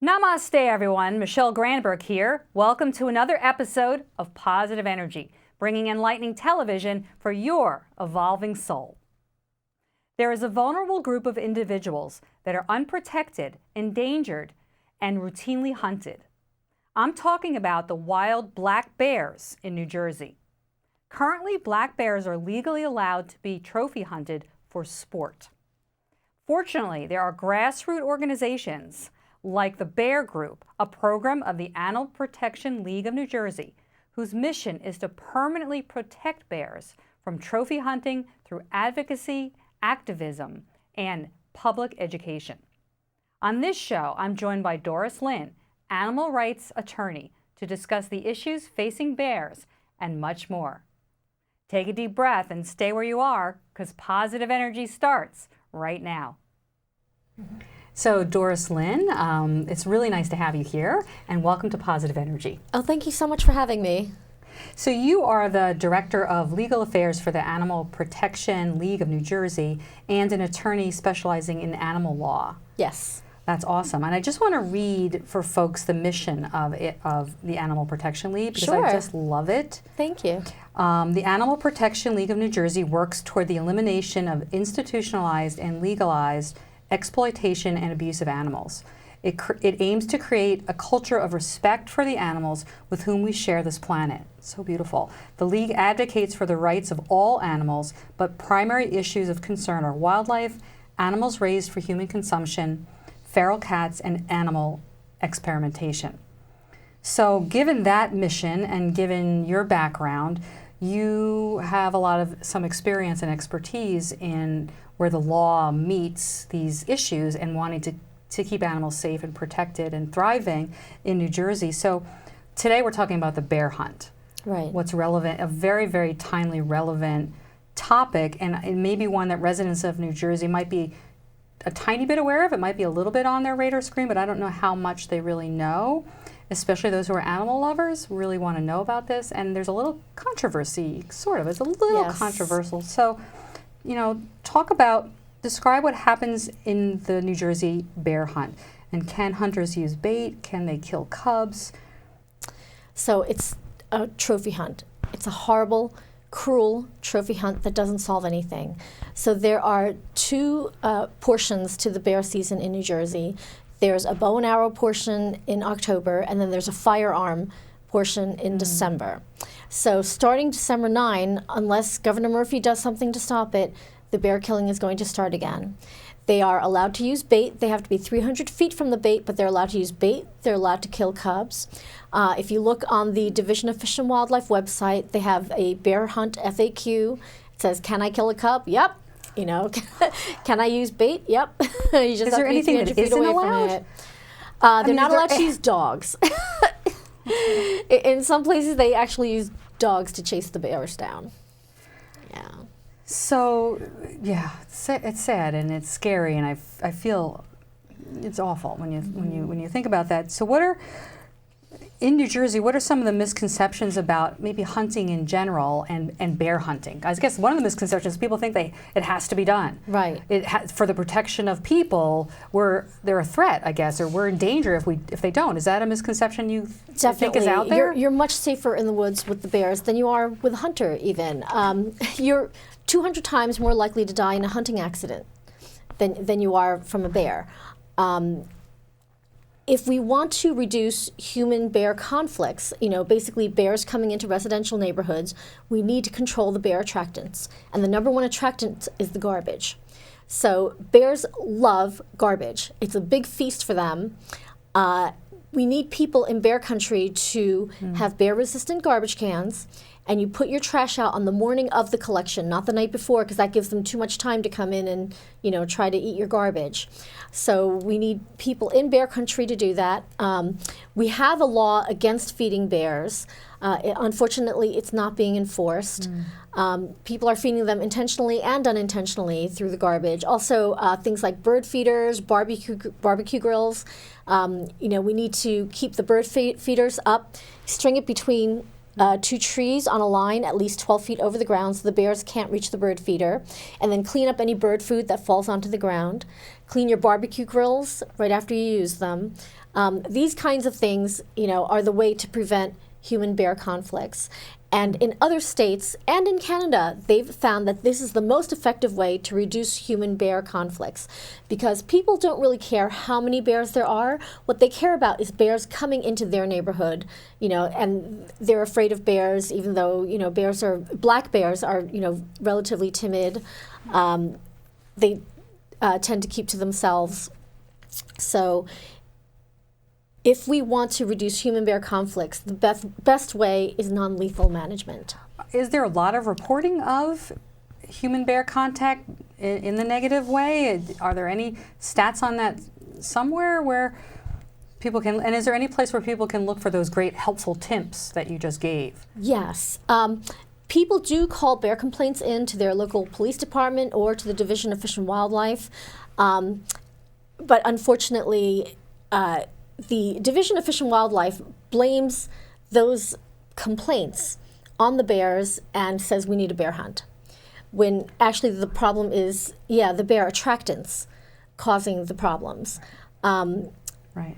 Namaste, everyone. Michele Granberg here. Welcome to another episode of Positive Energy, bringing enlightening television for your evolving soul. There is a vulnerable group of individuals that are unprotected, endangered, and routinely hunted. I'm talking about the wild black bears in New Jersey. Currently, black bears are legally allowed to be trophy hunted for sport. Fortunately, there are grassroots organizations like the Bear Group, a program of the Animal Protection League of New Jersey, whose mission is to permanently protect bears from trophy hunting through advocacy, activism, and public education. On this show, I'm joined by Doris Lin, animal rights attorney, to discuss the issues facing bears and much more. Take a deep breath and stay where you are, because Positive Energy starts right now. So Doris Lin, it's really nice to have you here, and welcome to Positive Energy. Oh, thank you so much for having me. So you are the Director of Legal Affairs for the Animal Protection League of New Jersey and an attorney specializing in animal law. Yes. That's awesome. And I just want to read for folks the mission of the Animal Protection League, because Sure. I just love it. Thank you. The Animal Protection League of New Jersey works toward the elimination of institutionalized and legalized exploitation and abuse of animals. It aims to create a culture of respect for the animals with whom we share this planet. So beautiful. The League advocates for the rights of all animals, but primary issues of concern are wildlife, animals raised for human consumption, feral cats, and animal experimentation. So given that mission and given your background, you have some experience and expertise in where the law meets these issues and wanting to keep animals safe and protected and thriving in New Jersey. So today we're talking about the bear hunt. Right. What's relevant, a very, very timely, relevant topic, and it may be one that residents of New Jersey might be a tiny bit aware of. It might be a little bit on their radar screen, but I don't know how much they really know, especially those who are animal lovers really want to know about this. And there's a little controversy, sort of. It's a little controversial. So, describe what happens in the New Jersey bear hunt. And can hunters use bait? Can they kill cubs? So it's a trophy hunt. It's a horrible, cruel trophy hunt that doesn't solve anything. So there are two portions to the bear season in New Jersey. There's a bow and arrow portion in October, and then there's a firearm portion in December. So starting December 9, unless Governor Murphy does something to stop it, the bear killing is going to start again. They are allowed to use bait. They have to be 300 feet from the bait, but they're allowed to use bait. They're allowed to kill cubs. If you look on the Division of Fish and Wildlife website, they have a bear hunt FAQ. It says, can I kill a cub? Yep. Can I use bait? Yep. You just is there anything that isn't allowed? They're not allowed to use dogs. In some places, they actually use dogs to chase the bears down. Yeah. So, yeah, it's sad and it's scary, and I feel it's awful when you think about that. So, in New Jersey, what are some of the misconceptions about maybe hunting in general and bear hunting? I guess one of the misconceptions is people think it has to be done. Right. For the protection of people, they're a threat, I guess, or we're in danger if they don't. Is that a misconception you think is out there? You're much safer in the woods with the bears than you are with a hunter, even. You're 200 times more likely to die in a hunting accident than you are from a bear. If we want to reduce human-bear conflicts, basically bears coming into residential neighborhoods, we need to control the bear attractants. And the number one attractant is the garbage. So bears love garbage. It's a big feast for them. We need people in bear country to have bear-resistant garbage cans, and you put your trash out on the morning of the collection, not the night before, because that gives them too much time to come in and try to eat your garbage. So we need people in bear country to do that. We have a law against feeding bears. Unfortunately, it's not being enforced. People are feeding them intentionally and unintentionally through the garbage. Also, things like bird feeders, barbecue grills. We need to keep the bird feeders up, string it between two trees on a line at least 12 feet over the ground so the bears can't reach the bird feeder, and then clean up any bird food that falls onto the ground. Clean your barbecue grills right after you use them. These kinds of things, are the way to prevent human-bear conflicts. And in other states and in Canada, they've found that this is the most effective way to reduce human-bear conflicts, because people don't really care how many bears there are. What they care about is bears coming into their neighborhood, and they're afraid of bears, even though, black bears are, relatively timid. They tend to keep to themselves. So if we want to reduce human-bear conflicts, the best way is non-lethal management. Is there a lot of reporting of human-bear contact in the negative way? Are there any stats on that somewhere where people can, and is there any place where people can look for those great helpful tips that you just gave? Yes. People do call bear complaints in to their local police department or to the Division of Fish and Wildlife. But unfortunately, the Division of Fish and Wildlife blames those complaints on the bears and says we need a bear hunt, when actually the problem is, the bear attractants causing the problems. Right.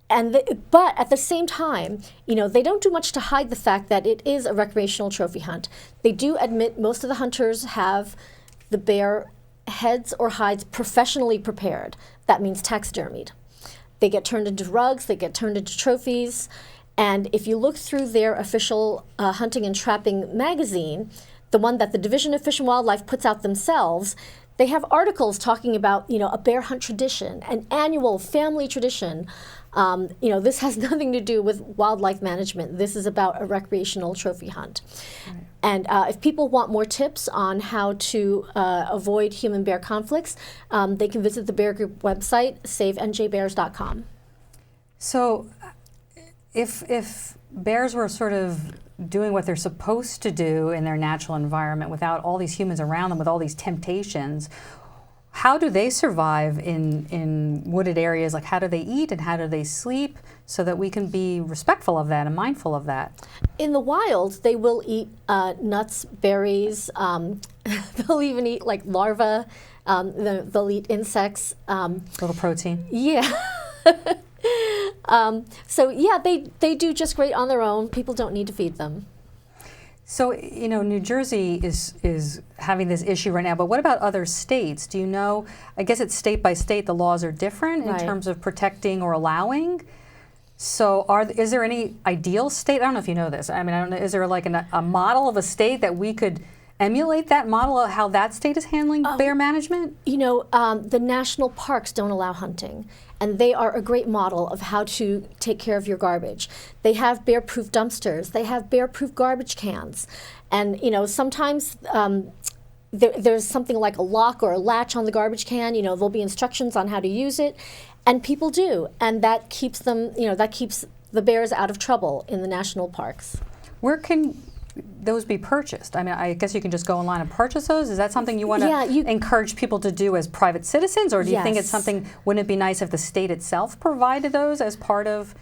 But at the same time, they don't do much to hide the fact that it is a recreational trophy hunt. They do admit most of the hunters have the bear heads or hides professionally prepared. That means taxidermied. They get turned into rugs, they get turned into trophies, and if you look through their official hunting and trapping magazine, the one that the Division of Fish and Wildlife puts out themselves, they have articles talking about, a bear hunt tradition, an annual family tradition. This has nothing to do with wildlife management. This is about a recreational trophy hunt. Right. And if people want more tips on how to avoid human-bear conflicts, they can visit the Bear Group website, savenjbears.com. So if bears were sort of doing what they're supposed to do in their natural environment without all these humans around them, with all these temptations, how do they survive in wooded areas? Like, how do they eat and how do they sleep, so that we can be respectful of that and mindful of that? In the wild, they will eat nuts, berries. They'll even eat like larvae. They'll eat insects. Little protein. Yeah. They do just great on their own. People don't need to feed them. So, New Jersey is having this issue right now, but what about other states? Do you know, I guess it's state by state, the laws are different in terms of protecting or allowing. So is there any ideal state? I don't know if you know this. I mean, I don't know, is there like a model of a state that we could emulate, that model of how that state is handling bear management? The national parks don't allow hunting, and they are a great model of how to take care of your garbage. They have bear-proof dumpsters. They have bear-proof garbage cans. And, sometimes there's something like a lock or a latch on the garbage can. There'll be instructions on how to use it, and people do. And that keeps them, that keeps the bears out of trouble in the national parks. Where can those be purchased? I mean, I guess you can just go online and purchase those. Is that something you want to encourage people to do as private citizens, or do you think it's something, wouldn't it be nice if the state itself provided those as part of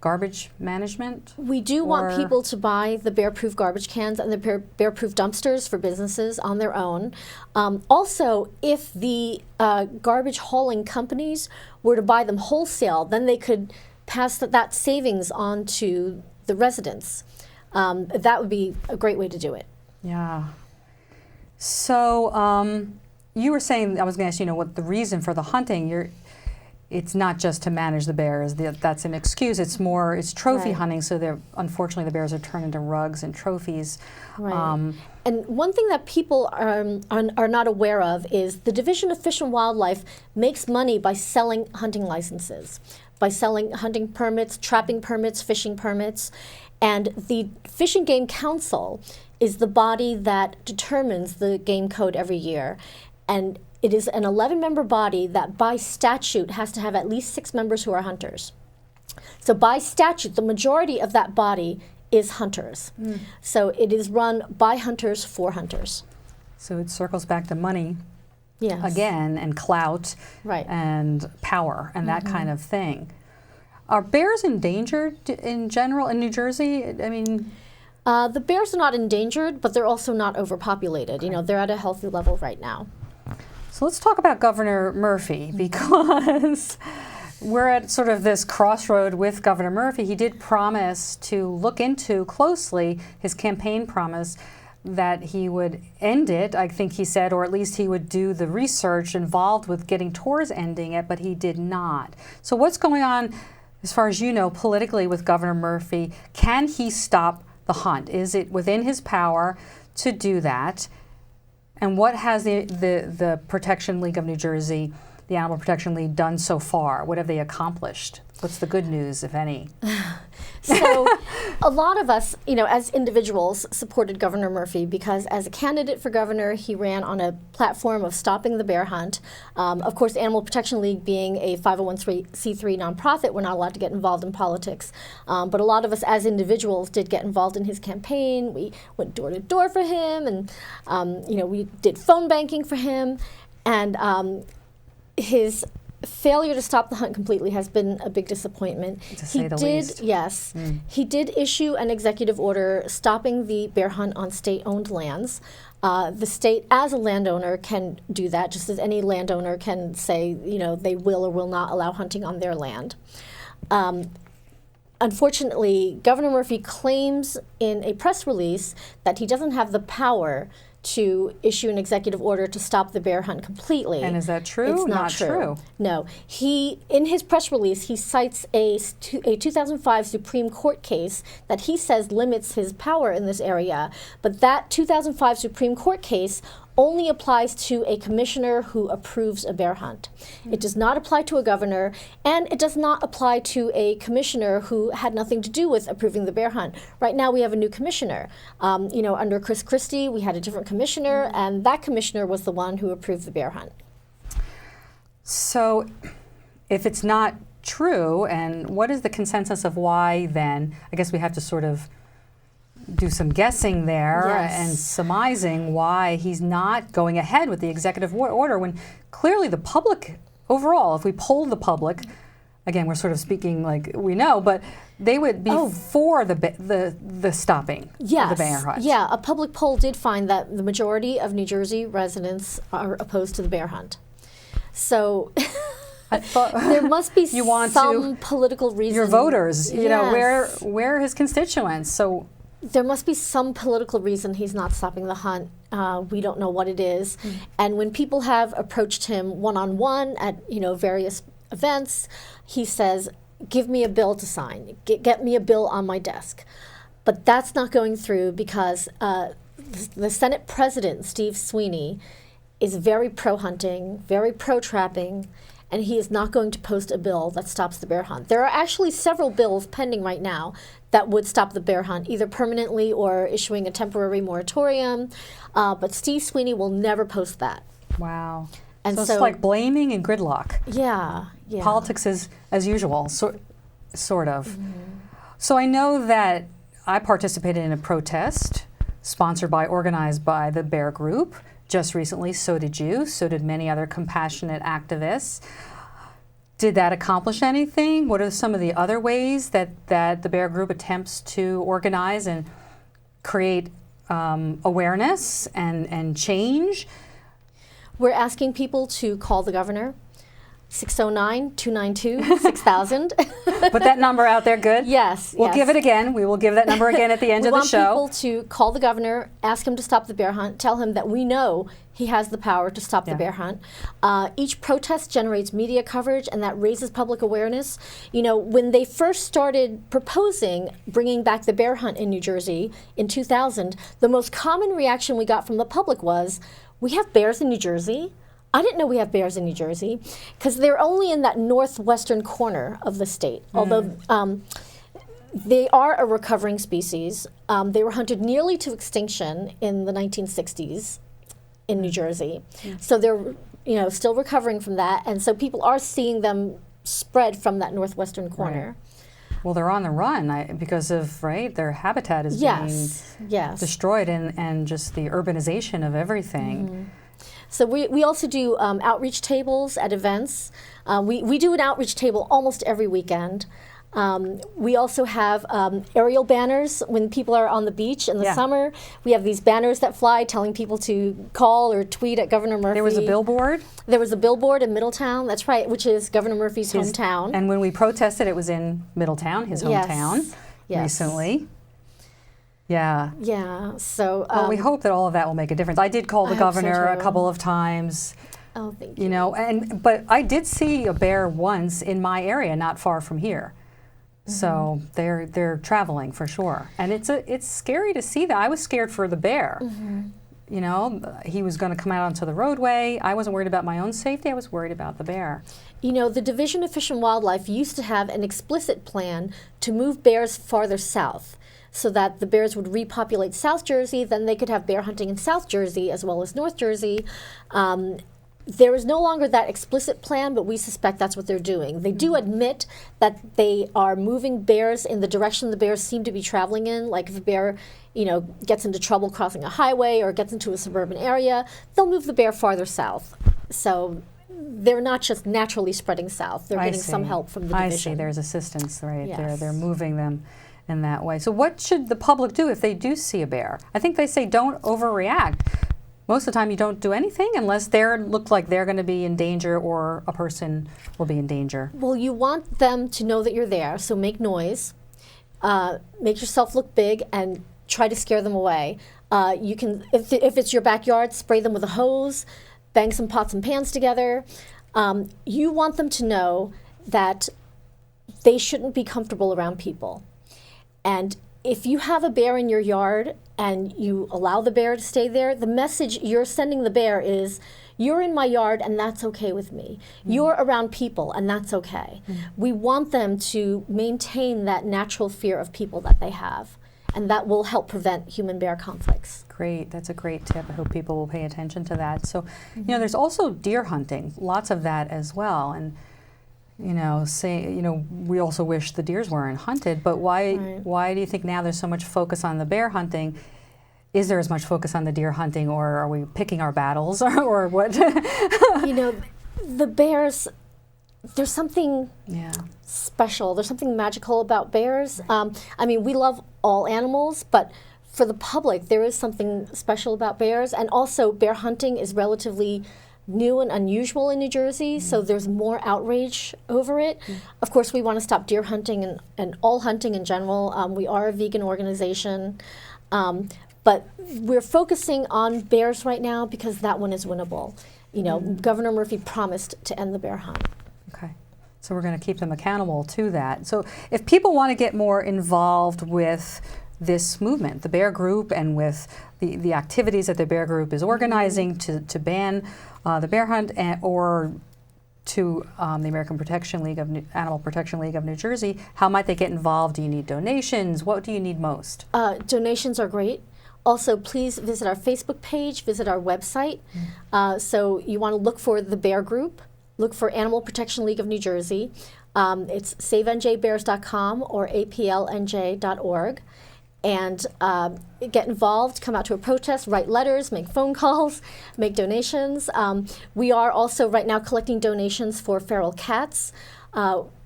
garbage management? We do want people to buy the bear-proof garbage cans and the bear-proof dumpsters for businesses on their own. Also, if the garbage hauling companies were to buy them wholesale, then they could pass that savings on to the residents. That would be a great way to do it. Yeah. So you were saying, I was going to ask, what the reason for the hunting, it's not just to manage the bears. That's an excuse. It's trophy hunting, so unfortunately the bears are turned into rugs and trophies. Right. And one thing that people are not aware of is the Division of Fish and Wildlife makes money by selling hunting licenses, by selling hunting permits, trapping permits, fishing permits. And the Fish and Game Council is the body that determines the game code every year. And it is an 11-member body that by statute has to have at least 6 members who are hunters. So by statute, the majority of that body is hunters. So it is run by hunters for hunters. So it circles back to money again, and clout and power and that kind of thing. Are bears endangered in general in New Jersey? I mean, the bears are not endangered, but they're also not overpopulated. They're at a healthy level right now. So let's talk about Governor Murphy, because we're at sort of this crossroad with Governor Murphy. He did promise to look into closely his campaign promise that he would end it, I think he said, or at least he would do the research involved with getting towards ending it, but he did not. So what's going on, as far as you know, politically with Governor Murphy? Can he stop the hunt? Is it within his power to do that? And what has the Protection League of New Jersey, the Animal Protection League, done so far? What have they accomplished? What's the good news, if any? So a lot of us, as individuals, supported Governor Murphy because as a candidate for governor, he ran on a platform of stopping the bear hunt. Of course, Animal Protection League being a 501c3 nonprofit, we're not allowed to get involved in politics. But a lot of us as individuals did get involved in his campaign. We went door to door for him, and we did phone banking for him. And his failure to stop the hunt completely has been a big disappointment. To say the least. Yes. He did issue an executive order stopping the bear hunt on state-owned lands. The state, as a landowner, can do that, just as any landowner can say, they will or will not allow hunting on their land. Unfortunately, Governor Murphy claims in a press release that he doesn't have the power to issue an executive order to stop the bear hunt completely. And is that true? It's not true. No. In his press release, he cites a 2005 Supreme Court case that he says limits his power in this area. But that 2005 Supreme Court case only applies to a commissioner who approves a bear hunt. It does not apply to a governor, and it does not apply to a commissioner who had nothing to do with approving the bear hunt. Right now we have a new commissioner. Under Chris Christie, we had a different commissioner, and that commissioner was the one who approved the bear hunt. So if it's not true, and what is the consensus of why then? I guess we have to sort of do some guessing there. Yes. And surmising why he's not going ahead with the executive order when clearly the public overall, if we poll the public, again, we're sort of speaking like we know, but they would be for the stopping of the bear hunt. Yeah, a public poll did find that the majority of New Jersey residents are opposed to the bear hunt. So there must be some political reason. Your voters, Yes. where are his constituents? So there must be some political reason he's not stopping the hunt. We don't know what it is. And when people have approached him one-on-one at various events, he says, give me a bill to sign, get me a bill on my desk. But that's not going through because the Senate President, Steve Sweeney, is very pro-hunting, very pro-trapping, and he is not going to post a bill that stops the bear hunt. There are actually several bills pending right now that would stop the bear hunt, either permanently or issuing a temporary moratorium. But Steve Sweeney will never post that. Wow. And so it's like blaming and gridlock. Yeah. Politics is as usual, sort of. So I know that I participated in a protest organized by the Bear Group just recently. So did you. So did many other compassionate activists. Did that accomplish anything? What are some of the other ways that the Bear Group attempts to organize and create awareness and change? We're asking people to call the governor, 609-292-6000. Put that number out there, good? Yes. We'll give it again. We will give that number again at the end of the show. We want people to call the governor, ask him to stop the bear hunt, tell him that we know he has the power to stop the bear hunt. Each protest generates media coverage, and that raises public awareness. When they first started proposing bringing back the bear hunt in New Jersey in 2000, the most common reaction we got from the public was, we have bears in New Jersey? I didn't know we have bears in New Jersey, because they're only in that northwestern corner of the state. Although they are a recovering species. They were hunted nearly to extinction in the 1960s in New Jersey. So they're still recovering from that, and so people are seeing them spread from that northwestern corner. Right. Well, they're on the run because of their habitat is being destroyed and just the urbanization of everything. So we also do outreach tables at events. We do an outreach table almost every weekend. We also have aerial banners when people are on the beach in the summer. We have these banners that fly telling people to call or tweet at Governor Murphy. There was a billboard? There was a billboard in Middletown, that's right, which is Governor Murphy's hometown. And when we protested, it was in Middletown, his hometown, recently. Yeah. Yeah, so... well, we hope that all of that will make a difference. I did call the governor a couple of times. Oh, thank you. You know, but I did see a bear once in my area, not far from here. So they're traveling for sure, and it's scary to see that. I was scared for the bear. You know, he was going to come out onto the roadway. I wasn't worried about my own safety. I was worried about the bear. You know, the Division of Fish and Wildlife used to have an explicit plan to move bears farther south, so that the bears would repopulate South Jersey. Then they could have bear hunting in South Jersey as well as North Jersey. There is no longer that explicit plan, but we suspect that's what they're doing. They do admit that they are moving bears in the direction the bears seem to be traveling in. Like if a bear, you know, gets into trouble crossing a highway or gets into a suburban area, they'll move the bear farther south. So they're not just naturally spreading south. They're getting some help from the division. I see. There's assistance right there. They're moving them in that way. So what should the public do if they do see a bear? I think they say don't overreact. Most of the time you don't do anything unless they look like they're going to be in danger or a person will be in danger. Well, you want them to know that you're there, so make noise, make yourself look big, and try to scare them away. You can, if it's your backyard, spray them with a hose, bang some pots and pans together. You want them to know that they shouldn't be comfortable around people. And if you have a bear in your yard and you allow the bear to stay there, the message you're sending the bear is, you're in my yard and that's okay with me. You're around people and that's okay. We want them to maintain that natural fear of people that they have, and that will help prevent human-bear conflicts. Great, that's a great tip. I hope people will pay attention to that. So, you know, there's also deer hunting, lots of that as well. And you know, we also wish the deers weren't hunted, but why do you think now there's so much focus on the bear hunting? Is there as much focus on the deer hunting, or are we picking our battles, or what? You know, the bears, there's something special, there's something magical about bears. I mean, we love all animals, but for the public, there is something special about bears, and also bear hunting is relatively new and unusual in New Jersey, so there's more outrage over it. Of course, we want to stop deer hunting and all hunting in general. We are a vegan organization, but we're focusing on bears right now because that one is winnable. You know, Governor Murphy promised to end the bear hunt. Okay, so we're going to keep them accountable to that. So if people want to get more involved with this movement, the Bear Group, and with the activities that the Bear Group is organizing to ban the bear hunt, or to the American Protection League of Animal Protection League of New Jersey, how might they get involved? Do you need donations? What do you need most? Donations are great. Also, please visit our Facebook page, visit our website. So you want to look for the Bear Group, look for Animal Protection League of New Jersey. It's savenjbears.com or aplnj.org. And get involved, come out to a protest, write letters, make phone calls, make donations. We are also right now collecting donations for feral cats.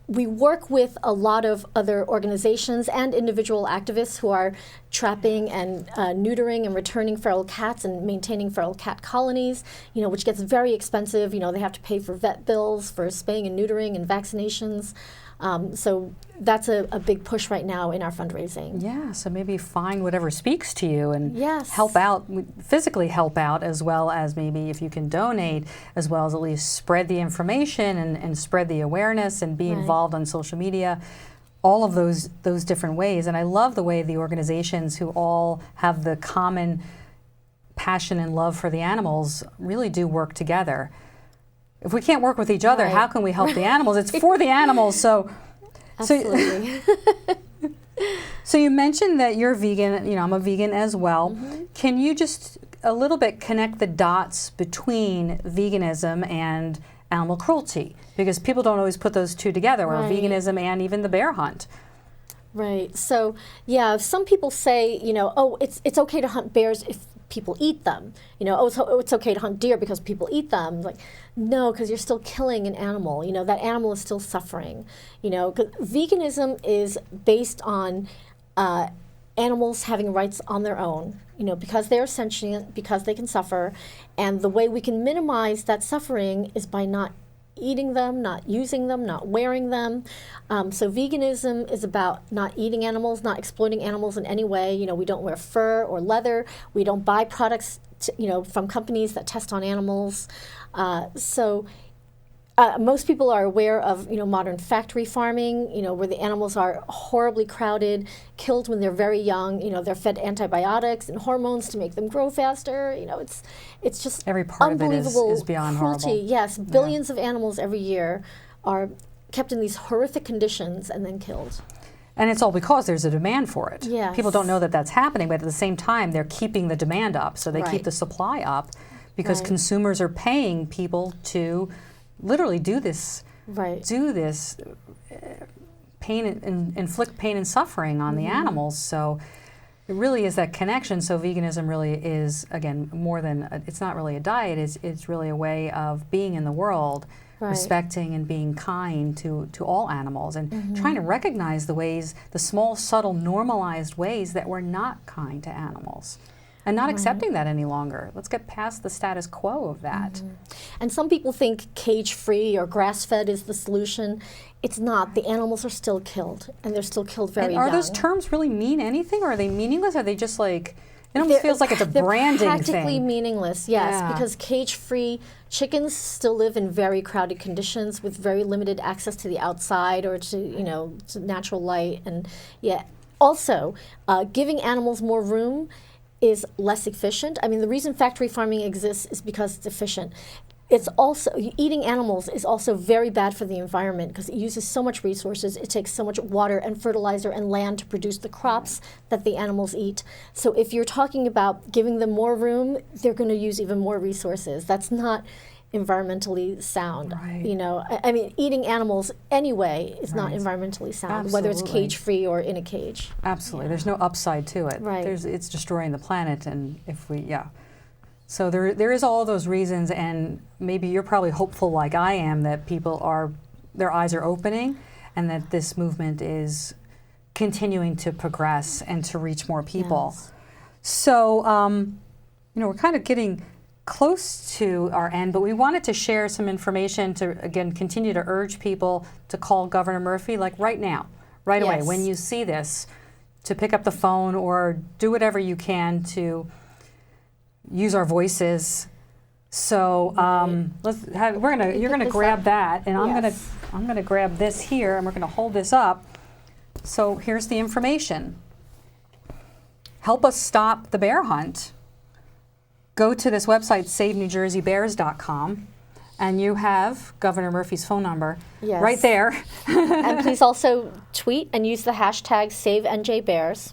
We work with a lot of other organizations and individual activists who are trapping and neutering and returning feral cats and maintaining feral cat colonies, you know, which gets very expensive. You know, they have to pay for vet bills, for spaying and neutering and vaccinations. So that's a big push right now in our fundraising. Yeah, so maybe find whatever speaks to you and yes. help out, physically help out, as well as maybe if you can donate, as well as at least spread the information and spread the awareness and be right. involved on social media, all of those different ways. And I love the way the organizations who all have the common passion and love for the animals really do work together. If we can't work with each other, right. how can we help the animals? It's for the animals, so. Absolutely. So you mentioned that you're vegan, you know, I'm a vegan as well. Mm-hmm. Can you just a little bit connect the dots between veganism and animal cruelty? Because people don't always put those two together, or right. veganism and even the bear hunt. Right. So, yeah, some people say, you know, oh, it's okay to hunt bears if people eat them. You know, it's okay to hunt deer because people eat them. Like, no, because you're still killing an animal. You know, that animal is still suffering. You know, 'cause veganism is based on animals having rights on their own, you know, because they're sentient, because they can suffer. And the way we can minimize that suffering is by not eating them, not using them, not wearing them. So veganism is about not eating animals, not exploiting animals in any way. You know, we don't wear fur or leather. We don't buy products, you know, from companies that test on animals. Most people are aware of, you know, modern factory farming, you know, where the animals are horribly crowded, killed when they're very young. You know, they're fed antibiotics and hormones to make them grow faster. You know, it's just every part of it unbelievable is beyond cruelty. horrible. Yes, billions of animals every year are kept in these horrific conditions and then killed. And it's all because there's a demand for it. Yes. People don't know that that's happening, but at the same time, they're keeping the demand up, so they keep Right. the supply up because Right. consumers are paying people to literally do this, Right. inflict pain and suffering on the animals. So it really is that connection. So veganism really is, again, more than, it's not really a diet, it's really a way of being in the world, Right. respecting and being kind to all animals, and trying to recognize the ways, the small, subtle, normalized ways that we're not kind to animals. And not accepting that any longer. Let's get past the status quo of that. And some people think cage-free or grass-fed is the solution. It's not. The animals are still killed, and they're still killed very And young. are those terms really mean anything, or are they meaningless? Are they just like, it almost feels like it's a branding they're practically thing. meaningless, yes, Yeah. because cage-free chickens still live in very crowded conditions with very limited access to the outside or to, you know, to natural light. And also, giving animals more room is less efficient. I mean, the reason factory farming exists is because it's efficient. It's also, eating animals is also very bad for the environment because it uses so much resources. It takes so much water and fertilizer and land to produce the crops that the animals eat. So if you're talking about giving them more room, they're going to use even more resources. That's not environmentally sound. Right. You know, I mean, eating animals anyway is not Right. environmentally sound, whether it's Absolutely. cage-free or in a cage. Absolutely. There's no upside to it. Right. It's destroying the planet, and if we, So there is all those reasons, and maybe you're probably hopeful like I am that their eyes are opening, and that this movement is continuing to progress and to reach more people. Yes. So, we're kind of getting close to our end, but we wanted to share some information to, again, continue to urge people to call Governor Murphy, like right now, right away, Yes. when you see this, to pick up the phone or do whatever you can to use our voices. So you're gonna grab that, and Yes. I'm gonna grab this here, and we're gonna hold this up. So here's the information. Help us stop the bear hunt. Go to this website, savenewjerseybears.com, and you have Governor Murphy's phone number Yes. right there. And please also tweet and use the hashtag SaveNJBears.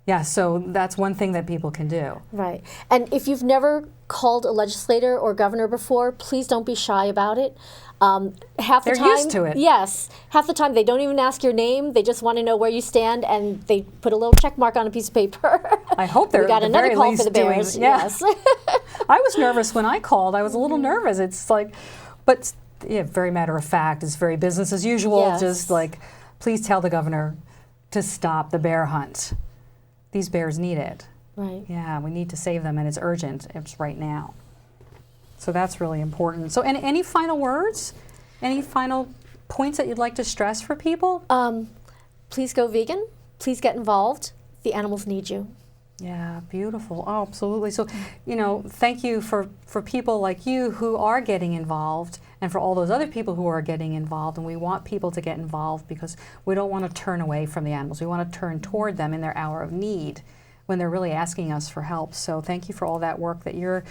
Yeah, so that's one thing that people can do. Right. And if you've never called a legislator or governor before, please don't be shy about it. Half the They're time, used to it. Yes. Half the time they don't even ask your name. They just want to know where you stand, and they put a little check mark on a piece of paper. I hope they're We got at the another very call least for the Bears. doing, yeah. Yes. I was nervous when I called. I was a little nervous. It's like, but very matter of fact. It's very business as usual. Yes. Just like, please tell the governor to stop the bear hunt. These bears need it. Right. Yeah, we need to save them, and it's urgent. It's right now. So that's really important. So any final words? Any final points that you'd like to stress for people? Please go vegan. Please get involved. The animals need you. Yeah, beautiful. Oh, absolutely. So, thank you for people like you who are getting involved, and for all those other people who are getting involved. And we want people to get involved because we don't want to turn away from the animals. We want to turn toward them in their hour of need when they're really asking us for help. So thank you for all that work that you're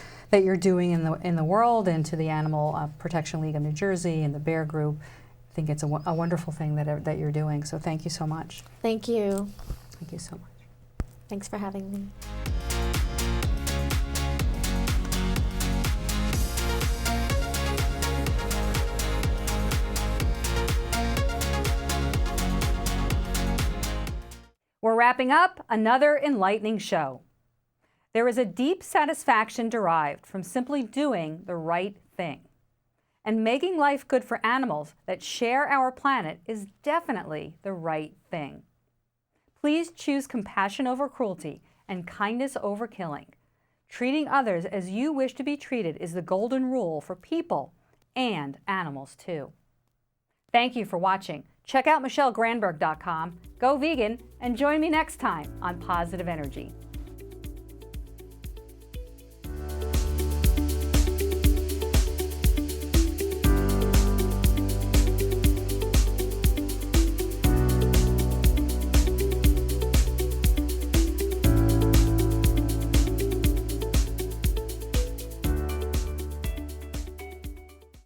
doing in the world, and to the Animal Protection League of New Jersey and the Bear Group. I think it's a wonderful thing that you're doing. So thank you so much. Thank you. Thank you so much. Thanks for having me. We're wrapping up another enlightening show. There is a deep satisfaction derived from simply doing the right thing. And making life good for animals that share our planet is definitely the right thing. Please choose compassion over cruelty and kindness over killing. Treating others as you wish to be treated is the golden rule for people and animals too. Thank you for watching. Check out MicheleGranberg.com, go vegan, and join me next time on Positive Energy.